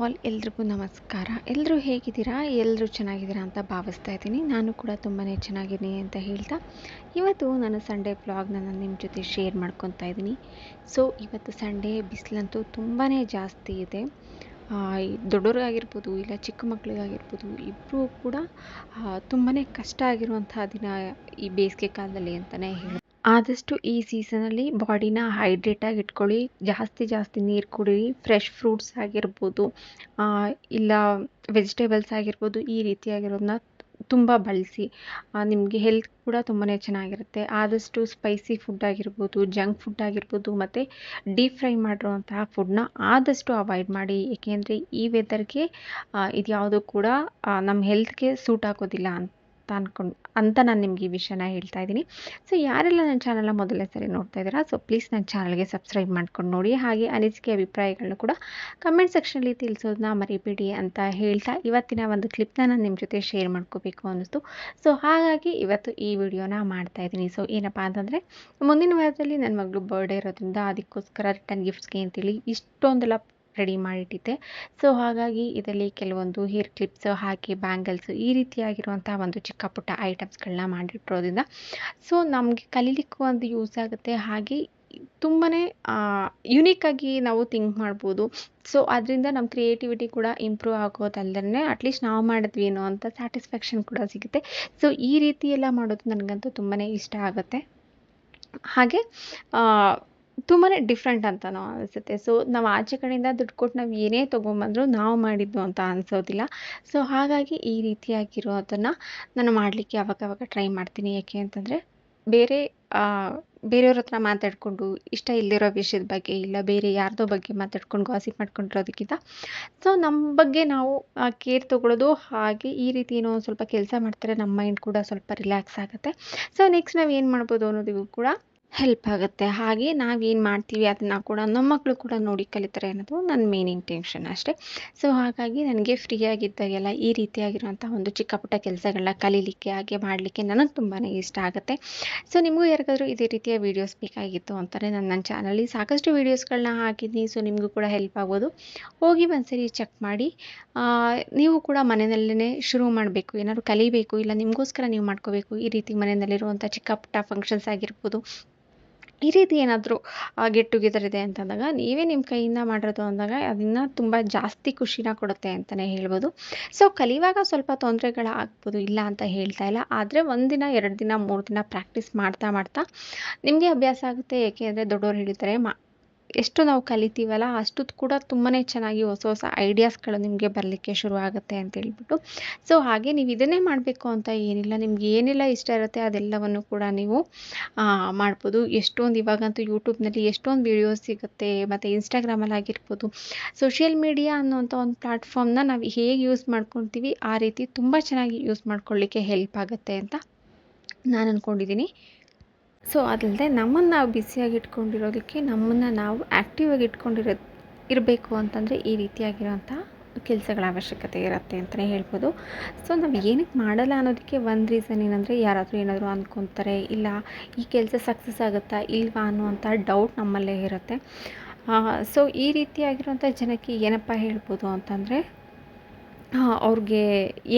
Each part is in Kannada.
ಆಲ್ ಎಲ್ರಿಗೂ ನಮಸ್ಕಾರ. ಎಲ್ಲರೂ ಹೇಗಿದ್ದೀರಾ? ಎಲ್ಲರೂ ಚೆನ್ನಾಗಿದ್ದೀರಾ ಅಂತ ಭಾವಿಸ್ತಾ ಇದ್ದೀನಿ. ನಾನು ಕೂಡ ತುಂಬಾ ಚೆನ್ನಾಗಿದ್ದೀನಿ ಅಂತ ಹೇಳ್ತಾ ಇವತ್ತು ನಾನು ಸಂಡೇ ವ್ಲಾಗ್ನ ನಾನು ನಿಮ್ಮ ಜೊತೆ ಶೇರ್ ಮಾಡ್ಕೊತಾ ಇದ್ದೀನಿ. ಸೊ ಇವತ್ತು ಸಂಡೇ ಬಿಸಿಲಂತೂ ತುಂಬಾ ಜಾಸ್ತಿ ಇದೆ. ದೊಡ್ಡವ್ರಿಗಾಗಿರ್ಬೋದು ಇಲ್ಲ ಚಿಕ್ಕ ಮಕ್ಕಳಿಗಾಗಿರ್ಬೋದು ಇಬ್ಬರೂ ಕೂಡ ತುಂಬಾ ಕಷ್ಟ ಆಗಿರುವಂತಹ ದಿನ ಈ ಬೇಸಿಗೆ ಕಾಲದಲ್ಲಿ ಅಂತಲೇ ಹೇಳಿ. ಆದಷ್ಟು ಈ ಸೀಸನಲ್ಲಿ ಬಾಡಿನ ಹೈಡ್ರೇಟಾಗಿ ಇಟ್ಕೊಳ್ಳಿ, ಜಾಸ್ತಿ ನೀರು ಕುಡೀರಿ, ಫ್ರೆಶ್ ಫ್ರೂಟ್ಸ್ ಆಗಿರ್ಬೋದು ಇಲ್ಲ ವೆಜಿಟೇಬಲ್ಸ್ ಆಗಿರ್ಬೋದು ಈ ರೀತಿಯಾಗಿರೋದನ್ನ ತುಂಬ ಬಳಸಿ. ನಿಮಗೆ ಹೆಲ್ತ್ ಕೂಡ ತುಂಬಾ ಚೆನ್ನಾಗಿರುತ್ತೆ. ಆದಷ್ಟು ಸ್ಪೈಸಿ ಫುಡ್ ಆಗಿರ್ಬೋದು, ಜಂಕ್ ಫುಡ್ ಆಗಿರ್ಬೋದು ಮತ್ತು ಡೀಪ್ ಫ್ರೈ ಮಾಡಿರುವಂತಹ ಫುಡ್ನ ಆದಷ್ಟು ಅವಾಯ್ಡ್ ಮಾಡಿ. ಏಕೆಂದರೆ ಈ ವೆದರ್ಗೆ ಇದು ಯಾವುದೂ ಕೂಡ ನಮ್ಮ ಹೆಲ್ತ್ಗೆ ಸೂಟ್ ಆಗೋದಿಲ್ಲ ಅಂತ ನಾನು ನಿಮಗೆ ಈ ವಿಷಯನ ಹೇಳ್ತಾ ಇದ್ದೀನಿ. ಸೊ ಯಾರೆಲ್ಲ ನನ್ನ ಚಾನಲ್ನ ಮೊದಲನೇ ಸರಿ ನೋಡ್ತಾ ಇದ್ದೀರಾ, ಸೊ ಪ್ಲೀಸ್ ನನ್ನ ಚಾನಲ್ಗೆ ಸಬ್ಸ್ಕ್ರೈಬ್ ಮಾಡ್ಕೊಂಡು ನೋಡಿ. ಹಾಗೆ ಅನಿಸಿಕೆ ಅಭಿಪ್ರಾಯಗಳನ್ನ ಕೂಡ ಕಮೆಂಟ್ ಸೆಕ್ಷನಲ್ಲಿ ತಿಳಿಸೋದನ್ನ ಮರಿಬೇಡಿ ಅಂತ ಹೇಳ್ತಾ ಇವತ್ತಿನ ಒಂದು ಕ್ಲಿಪ್ನ ನಾನು ನಿಮ್ಮ ಜೊತೆ ಶೇರ್ ಮಾಡ್ಕೋಬೇಕು ಅನ್ನಿಸ್ತು. ಸೊ ಹಾಗಾಗಿ ಇವತ್ತು ಈ ವಿಡಿಯೋನ ಮಾಡ್ತಾ ಇದ್ದೀನಿ. ಸೊ ಏನಪ್ಪ ಅಂತಂದರೆ, ಮುಂದಿನ ವಾರದಲ್ಲಿ ನನ್ನ ಮಗಳು ಬರ್ಡೇ ಇರೋದ್ರಿಂದ ಅದಕ್ಕೋಸ್ಕರ ರಿಟರ್ನ್ ಗಿಫ್ಟ್ಸ್ಗೆ ಅಂತೇಳಿ ಇಷ್ಟೊಂದೆಲ್ಲ ರೆಡಿ ಮಾಡಿಟ್ಟಿದ್ದೆ. ಸೊ ಹಾಗಾಗಿ ಇದರಲ್ಲಿ ಕೆಲವೊಂದು ಹೇರ್ ಕ್ಲಿಪ್ಸ್ ಹಾಗೆ ಬ್ಯಾಂಗಲ್ಸು ಈ ರೀತಿಯಾಗಿರುವಂಥ ಒಂದು ಚಿಕ್ಕ ಪುಟ್ಟ ಐಟಮ್ಸ್ಗಳನ್ನ ಮಾಡಿಟ್ಟಿರೋದ್ರಿಂದ ಸೊ ನಮಗೆ ಕಲೀಲಿಕ್ಕೂ ಒಂದು ಯೂಸ್ ಆಗುತ್ತೆ. ಹಾಗೆ ತುಂಬಾ ಯುನೀಕಾಗಿ ನಾವು ಥಿಂಕ್ ಮಾಡ್ಬೋದು. ಸೊ ಅದರಿಂದ ನಮ್ಮ ಕ್ರಿಯೇಟಿವಿಟಿ ಕೂಡ ಇಂಪ್ರೂವ್ ಆಗೋದಲ್ಲದೇ ಅಟ್ಲೀಸ್ಟ್ ನಾವು ಮಾಡಿದ್ವಿ ಏನೋ ಅಂತ ಸ್ಯಾಟಿಸ್ಫ್ಯಾಕ್ಷನ್ ಕೂಡ ಸಿಗುತ್ತೆ. ಸೊ ಈ ರೀತಿ ಎಲ್ಲ ಮಾಡೋದು ನನಗಂತೂ ತುಂಬಾ ಇಷ್ಟ ಆಗುತ್ತೆ. ಹಾಗೆ ತುಂಬಾ ಡಿಫ್ರೆಂಟ್ ಅಂತಲೂ ಅನಿಸುತ್ತೆ. ಸೊ ನಾವು ಆಚೆ ಕಡೆಯಿಂದ ದುಡ್ಡು ಕೊಟ್ಟು ನಾವು ಏನೇ ತೊಗೊಂಬಂದರೂ ನಾವು ಮಾಡಿದ್ದು ಅಂತ ಅನಿಸೋದಿಲ್ಲ. ಸೊ ಹಾಗಾಗಿ ಈ ರೀತಿಯಾಗಿರೋದನ್ನು ನಾನು ಮಾಡಲಿಕ್ಕೆ ಅವಾಗವಾಗ ಟ್ರೈ ಮಾಡ್ತೀನಿ. ಯಾಕೆ ಅಂತಂದರೆ ಬೇರೆಯವ್ರ ಹತ್ರ ಮಾತಾಡಿಕೊಂಡು ಇಷ್ಟ ಇಲ್ಲದಿರೋ ವಿಷಯದ ಬಗ್ಗೆ ಇಲ್ಲ ಬೇರೆ ಯಾರ್ದೋ ಬಗ್ಗೆ ಮಾತಾಡ್ಕೊಂಡು ಗಾಸಿಪ್ ಮಾಡ್ಕೊಂಡಿರೋದಕ್ಕಿಂತ ಸೊ ನಮ್ಮ ಬಗ್ಗೆ ನಾವು ಕೇರ್ ತೊಗೊಳ್ಳೋದು, ಹಾಗೆ ಈ ರೀತಿ ಏನೋ ಸ್ವಲ್ಪ ಕೆಲಸ ಮಾಡ್ತಾರೆ ನಮ್ಮ ಮೈಂಡ್ ಕೂಡ ಸ್ವಲ್ಪ ರಿಲ್ಯಾಕ್ಸ್ ಆಗುತ್ತೆ. ಸೊ ನೆಕ್ಸ್ಟ್ ನಾವು ಏನು ಮಾಡ್ಬೋದು ಅನ್ನೋದಕ್ಕೂ ಕೂಡ ಹೆಲ್ಪ್ ಆಗುತ್ತೆ. ಹಾಗೆ ನಾವೇನು ಮಾಡ್ತೀವಿ ಅದನ್ನು ಕೂಡ ನಮ್ಮ ಮಕ್ಕಳು ಕೂಡ ನೋಡಿ ಕಲಿತಾರೆ ಅನ್ನೋದು ನನ್ನ ಮೇನ್ ಇಂಟೆನ್ಷನ್ ಅಷ್ಟೇ. ಸೊ ಹಾಗಾಗಿ ನನಗೆ ಫ್ರೀಯಾಗಿದ್ದಾಗೆಲ್ಲ ಈ ರೀತಿಯಾಗಿರುವಂಥ ಒಂದು ಚಿಕ್ಕ ಪುಟ್ಟ ಕೆಲಸಗಳನ್ನ ಕಲೀಲಿಕ್ಕೆ ಹಾಗೆ ಮಾಡಲಿಕ್ಕೆ ನನಗೆ ತುಂಬಾ ಇಷ್ಟ ಆಗುತ್ತೆ. ಸೊ ನಿಮಗೂ ಯಾರಿಗಾದರೂ ಇದೇ ರೀತಿಯ ವೀಡಿಯೋಸ್ ಬೇಕಾಗಿತ್ತು ಅಂತಾರೆ ನನ್ನ ಚಾನಲ್ಲಿ ಸಾಕಷ್ಟು ವೀಡಿಯೋಸ್ಗಳನ್ನ ಹಾಕಿದ್ದೀನಿ. ಸೊ ನಿಮಗೂ ಕೂಡ ಹೆಲ್ಪ್ ಆಗ್ಬೋದು. ಹೋಗಿ ಒಂದ್ಸರಿ ಚೆಕ್ ಮಾಡಿ. ನೀವು ಕೂಡ ಮನೆಯಲ್ಲೇ ಶುರು ಮಾಡಬೇಕು, ಏನಾದರೂ ಕಲಿಬೇಕು ಇಲ್ಲ ನಿಮಗೋಸ್ಕರ ನೀವು ಮಾಡ್ಕೋಬೇಕು. ಈ ರೀತಿ ಮನೆಯಲ್ಲಿರುವಂಥ ಚಿಕ್ಕ ಪುಟ್ಟ ಫಂಕ್ಷನ್ಸ್ ಆಗಿರ್ಬೋದು, ಈ ರೀತಿ ಏನಾದರೂ ಗೆಟ್ ಟುಗೆದರ್ ಇದೆ ಅಂತಂದಾಗ ನೀವೇ ನಿಮ್ಮ ಕೈಯಿಂದ ಮಾಡಿರೋದು ಅಂದಾಗ ಅದನ್ನು ತುಂಬ ಜಾಸ್ತಿ ಖುಷಿನ ಕೊಡುತ್ತೆ ಅಂತಲೇ ಹೇಳ್ಬೋದು. ಸೊ ಕಲಿಯುವಾಗ ಸ್ವಲ್ಪ ತೊಂದರೆಗಳಾಗ್ಬೋದು, ಇಲ್ಲ ಅಂತ ಹೇಳ್ತಾ ಇಲ್ಲ. ಆದರೆ 1 ದಿನ 2 ದಿನ 3 ದಿನ ಪ್ರಾಕ್ಟೀಸ್ ಮಾಡ್ತಾ ನಿಮಗೆ ಅಭ್ಯಾಸ ಆಗುತ್ತೆ. ಏಕೆಂದರೆ ದೊಡ್ಡವ್ರು ಹೇಳಿದ್ದಾರೆ ಎಷ್ಟು ನಾವು ಕಲಿತೀವಲ್ಲ ಅಷ್ಟು ಕೂಡ ತುಂಬಾ ಚೆನ್ನಾಗಿ ಹೊಸ ಐಡಿಯಾಸ್ಗಳು ನಿಮಗೆ ಬರಲಿಕ್ಕೆ ಶುರು ಆಗುತ್ತೆ ಅಂತ ಹೇಳ್ಬಿಟ್ಟು. ಸೊ ಹಾಗೆ ನೀವು ಇದನ್ನೇ ಮಾಡಬೇಕು ಅಂತ ಏನಿಲ್ಲ, ನಿಮ್ಗೆ ಏನೆಲ್ಲ ಇಷ್ಟ ಇರುತ್ತೆ ಅದೆಲ್ಲವನ್ನು ಕೂಡ ನೀವು ಮಾಡ್ಬೋದು. ಎಷ್ಟೊಂದು ಇವಾಗಂತೂ ಯೂಟ್ಯೂಬ್ನಲ್ಲಿ ಎಷ್ಟೊಂದು ವೀಡಿಯೋಸ್ ಸಿಗುತ್ತೆ, ಮತ್ತು ಇನ್ಸ್ಟಾಗ್ರಾಮಲ್ಲಿ ಆಗಿರ್ಬೋದು. ಸೋಷಿಯಲ್ ಮೀಡಿಯಾ ಅನ್ನೋಂಥ ಒಂದು ಪ್ಲ್ಯಾಟ್ಫಾರ್ಮ್ನ ನಾವು ಹೇಗೆ ಯೂಸ್ ಮಾಡ್ಕೊತೀವಿ ಆ ರೀತಿ ತುಂಬ ಚೆನ್ನಾಗಿ ಯೂಸ್ ಮಾಡ್ಕೊಳ್ಳಿಕ್ಕೆ ಹೆಲ್ಪ್ ಆಗುತ್ತೆ ಅಂತ ನಾನು ಅಂದ್ಕೊಂಡಿದ್ದೀನಿ. ಸೊ ಅದಲ್ಲದೆ ನಮ್ಮನ್ನು ನಾವು ಬಿಸಿಯಾಗಿ ಇಟ್ಕೊಂಡಿರೋದಕ್ಕೆ ನಮ್ಮನ್ನು ನಾವು ಆ್ಯಕ್ಟಿವ್ ಆಗಿ ಇರಬೇಕು ಅಂತಂದರೆ ಈ ರೀತಿಯಾಗಿರೋಂಥ ಕೆಲಸಗಳ ಅವಶ್ಯಕತೆ ಇರುತ್ತೆ ಅಂತಲೇ ಹೇಳ್ಬೋದು. ಸೊ ನಾವು ಏನಕ್ಕೆ ಮಾಡಲ್ಲ ಅನ್ನೋದಕ್ಕೆ ಒಂದು ರೀಸನ್ ಏನಂದರೆ ಯಾರಾದರೂ ಏನಾದರೂ ಅಂದ್ಕೊತಾರೆ, ಇಲ್ಲ ಈ ಕೆಲಸ ಸಕ್ಸಸ್ ಆಗುತ್ತಾ ಇಲ್ವಾ ಅನ್ನುವಂಥ ಡೌಟ್ ನಮ್ಮಲ್ಲೇ ಇರುತ್ತೆ. ಸೊ ಈ ರೀತಿಯಾಗಿರುವಂಥ ಜನಕ್ಕೆ ಏನಪ್ಪ ಹೇಳ್ಬೋದು ಅಂತಂದರೆ, ಅವ್ರಿಗೆ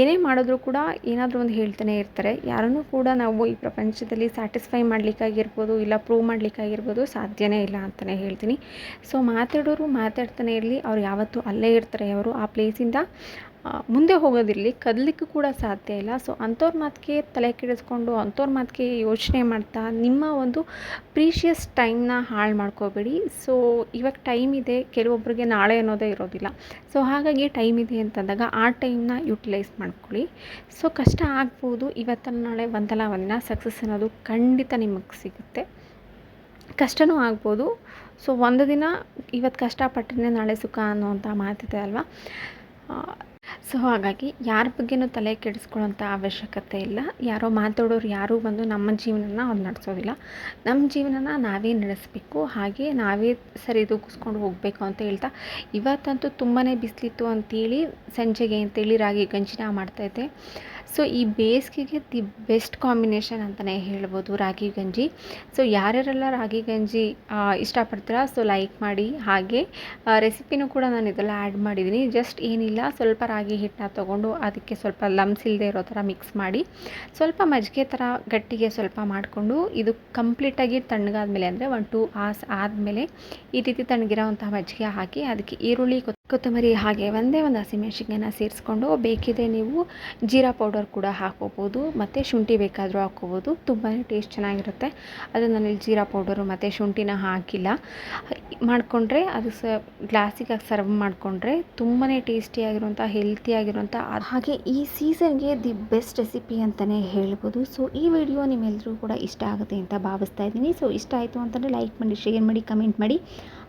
ಏನೇ ಮಾಡಿದ್ರೂ ಕೂಡ ಏನಾದರೂ ಒಂದು ಹೇಳ್ತಾನೆ ಇರ್ತಾರೆ. ಯಾರನ್ನೂ ಕೂಡ ನಾವು ಈ ಪ್ರಪಂಚದಲ್ಲಿ ಸ್ಯಾಟಿಸ್ಫೈ ಮಾಡಲಿಕ್ಕಾಗಿರ್ಬೋದು ಇಲ್ಲ ಪ್ರೂವ್ ಮಾಡಲಿಕ್ಕಾಗಿರ್ಬೋದು ಸಾಧ್ಯನೇ ಇಲ್ಲ ಅಂತಲೇ ಹೇಳ್ತೀನಿ. ಸೊ ಮಾತಾಡೋರು ಮಾತಾಡ್ತಾನೆ ಇರಲಿ, ಅವ್ರು ಯಾವತ್ತೂ ಅಲ್ಲೇ ಇರ್ತಾರೆ. ಅವರು ಆ ಪ್ಲೇಸಿಂದ ಮುಂದೆ ಹೋಗೋದಿರಲಿ, ಕದಲಿಕ್ಕೂ ಕೂಡ ಸಾಧ್ಯ ಇಲ್ಲ. ಸೊ ಅಂಥವ್ರ ಮಾತಿಗೆ ತಲೆ ಕೆಡಿಸ್ಕೊಂಡು ಅಂಥವ್ರ ಮಾತಿಗೆ ಯೋಚನೆ ಮಾಡ್ತಾ ನಿಮ್ಮ ಒಂದು ಪ್ರೀಷಿಯಸ್ ಟೈಮ್ನ ಹಾಳು ಮಾಡ್ಕೋಬೇಡಿ. ಸೊ ಇವಾಗ ಟೈಮ್ ಇದೆ, ಕೆಲವೊಬ್ಬರಿಗೆ ನಾಳೆ ಅನ್ನೋದೇ ಇರೋದಿಲ್ಲ. ಸೊ ಹಾಗಾಗಿ ಟೈಮ್ ಇದೆ ಅಂತಂದಾಗ ಆ ಟೈಮ್ನ ಯುಟಿಲೈಸ್ ಮಾಡ್ಕೊಳ್ಳಿ. ಸೊ ಕಷ್ಟ ಆಗ್ಬೋದು, ಇವತ್ತಲ್ಲ ನಾಳೆ ಒಂದಲ್ಲ ಒಂದಿನ ಸಕ್ಸಸ್ ಅನ್ನೋದು ಖಂಡಿತ ನಿಮಗೆ ಸಿಗುತ್ತೆ. ಕಷ್ಟನೂ ಆಗ್ಬೋದು. ಸೊ ಒಂದು ದಿನ ಇವತ್ತು ಕಷ್ಟಪಟ್ಟರೆ ನಾಳೆ ಸುಖ ಅನ್ನೋವಂಥ ಮಾತಿದೆ ಅಲ್ವಾ. ಸೊ ಹಾಗಾಗಿ ಯಾರ ಬಗ್ಗೆನೂ ತಲೆ ಕೆಡಿಸ್ಕೊಳ್ಳೋಂಥ ಅವಶ್ಯಕತೆ ಇಲ್ಲ. ಯಾರೋ ಮಾತಾಡೋರು ಯಾರೂ ಬಂದು ನಮ್ಮ ಜೀವನನ ಅವ್ರು ನಡೆಸೋದಿಲ್ಲ. ನಮ್ಮ ಜೀವನನ ನಾವೇ ನಡೆಸಬೇಕು, ಹಾಗೆ ನಾವೇ ಸರಿದೂಗಿಸ್ಕೊಂಡು ಹೋಗಬೇಕು ಅಂತ ಹೇಳ್ತಾ, ಇವತ್ತಂತೂ ತುಂಬಾ ಬಿಸಿಲಿತ್ತು ಅಂತೇಳಿ ಸಂಜೆಗೆ ಅಂತೇಳಿ ರಾಗಿ ಗಂಜಿನ ಮಾಡ್ತಾಯಿದ್ದೆ. ಸೊ ಈ ಬೇಸಿಗೆಗೆ ದಿ ಬೆಸ್ಟ್ ಕಾಂಬಿನೇಷನ್ ಅಂತಲೇ ಹೇಳ್ಬೋದು ರಾಗಿ ಗಂಜಿ. ಸೊ ಯಾರ್ಯಾರೆಲ್ಲ ರಾಗಿ ಗಂಜಿ ಇಷ್ಟಪಡ್ತೀರಾ ಸೊ ಲೈಕ್ ಮಾಡಿ. ಹಾಗೆ ರೆಸಿಪಿನೂ ಕೂಡ ನಾನು ಇದೆಲ್ಲ ಆ್ಯಡ್ ಮಾಡಿದ್ದೀನಿ. ಜಸ್ಟ್ ಏನಿಲ್ಲ, ಸ್ವಲ್ಪ ರಾಗಿ ಹಿಟ್ಟನ್ನ ತೊಗೊಂಡು ಅದಕ್ಕೆ ಸ್ವಲ್ಪ ಲಮ್ಸ್ ಇಲ್ಲದೆ ಇರೋ ಥರ ಮಿಕ್ಸ್ ಮಾಡಿ, ಸ್ವಲ್ಪ ಮಜ್ಜಿಗೆ ಥರ ಗಟ್ಟಿಗೆ ಸ್ವಲ್ಪ ಮಾಡಿಕೊಂಡು, ಇದು ಕಂಪ್ಲೀಟಾಗಿ ತಣ್ಣಗಾದ್ಮೇಲೆ ಅಂದರೆ 1-2 hours ಆದಮೇಲೆ ಈ ರೀತಿ ತಣ್ಣಗಿರೋವಂಥ ಮಜ್ಜಿಗೆ ಹಾಕಿ ಅದಕ್ಕೆ ಈರುಳ್ಳಿ, ಕೊತ್ತಂಬರಿ ಹಾಗೆ ಒಂದೇ ಒಂದು ಹಸಿಮೆಣ್ಸಿನ್ಕಾಯಿನ ಸೇರಿಸ್ಕೊಂಡು, ಬೇಕಿದೆ ನೀವು ಜೀರಾ ಪೌಡರ್ ಕೂಡ ಹಾಕ್ಕೋಬೋದು ಮತ್ತು ಶುಂಠಿ ಬೇಕಾದರೂ ಹಾಕ್ಕೋಬೋದು. ತುಂಬಾ ಟೇಸ್ಟ್ ಚೆನ್ನಾಗಿರುತ್ತೆ. ಅದು ನಾನಿಲ್ಲಿ ಜೀರಾ ಪೌಡರು ಮತ್ತು ಶುಂಠಿನ ಹಾಕಿಲ್ಲ. ಮಾಡಿಕೊಂಡ್ರೆ ಅದು ಗ್ಲಾಸಿಗೆ ಸರ್ವ್ ಮಾಡಿಕೊಂಡ್ರೆ ತುಂಬಾ ಟೇಸ್ಟಿಯಾಗಿರುವಂಥ ಹೆಲ್ತಿಯಾಗಿರುವಂಥ, ಹಾಗೆ ಈ ಸೀಸನ್ಗೆ ದಿ ಬೆಸ್ಟ್ ರೆಸಿಪಿ ಅಂತಲೇ ಹೇಳ್ಬೋದು. ಸೊ ಈ ವಿಡಿಯೋ ನಿಮ್ಮೆಲ್ಲರೂ ಕೂಡ ಇಷ್ಟ ಆಗುತ್ತೆ ಅಂತ ಭಾವಿಸ್ತಾ ಇದ್ದೀನಿ. ಸೊ ಇಷ್ಟ ಆಯಿತು ಅಂತಂದರೆ ಲೈಕ್ ಮಾಡಿ, ಶೇರ್ ಮಾಡಿ, ಕಮೆಂಟ್ ಮಾಡಿ,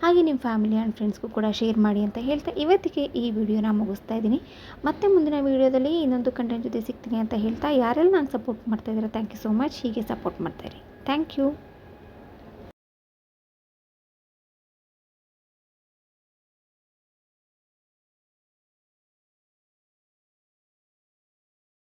ಹಾಗೆ ನಿಮ್ಮ ಫ್ಯಾಮಿಲಿ ಆ್ಯಂಡ್ ಫ್ರೆಂಡ್ಸ್ಗೂ ಕೂಡ ಶೇರ್ ಮಾಡಿ ಅಂತ ಹೇಳ್ತಾ ಇವತ್ತಿಗೆ ಈ ವಿಡಿಯೋನ ಮುಗಿಸ್ತಾ ಇದ್ದೀನಿ. ಮತ್ತೆ ಮುಂದಿನ ವಿಡಿಯೋದಲ್ಲಿ ಇನ್ನೊಂದು ಕಂಟೆಂಟ್ ಜೊತೆ ಸಿಗ್ತೀನಿ ಅಂತ ಹೇಳ್ತಾ, ಯಾರೆಲ್ಲ ನಾನು ಸಪೋರ್ಟ್ ಮಾಡ್ತಾಯಿದ್ದಾರೆ ಥ್ಯಾಂಕ್ ಯು ಸೋ ಮಚ್. ಹೀಗೆ ಸಪೋರ್ಟ್ ಮಾಡ್ತಾಯಿರಿ. Thank you.